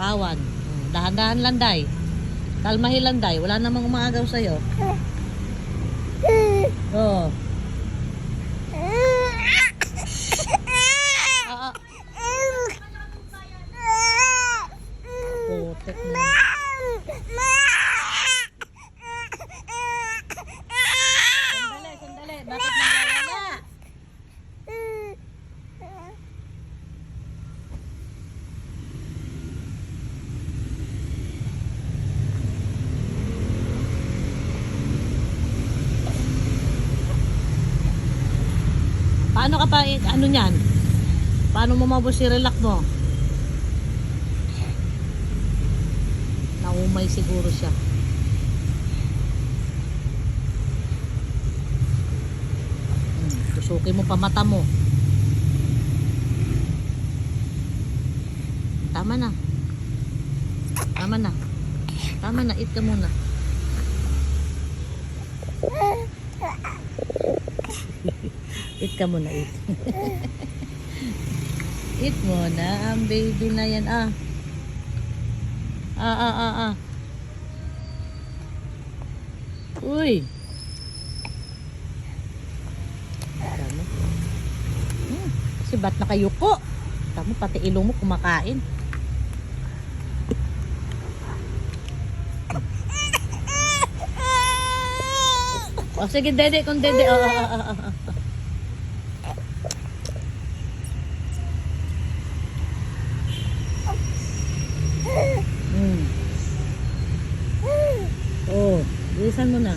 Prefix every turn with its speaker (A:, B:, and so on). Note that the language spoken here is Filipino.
A: kawan. Dahan-dahan lang, day. Kalmahin lang, day. Wala namang umaagaw sa'yo. Oh. Putik na. Sandali. Bakit nagwawala? Paano ka pa, ano niyan? Paano mo mabos si relax mo? Naumay siguro siya. Tusukin mo pa mata mo. Tama na. Eat ka muna. Eat ka muna, eat. Eat muna ang baby na yan, Uy. Tama. Kasi ba't nakayuko? Tama, pati ilong mo kumakain. O sige, dede, kung dede. Oh, bilisan mo na.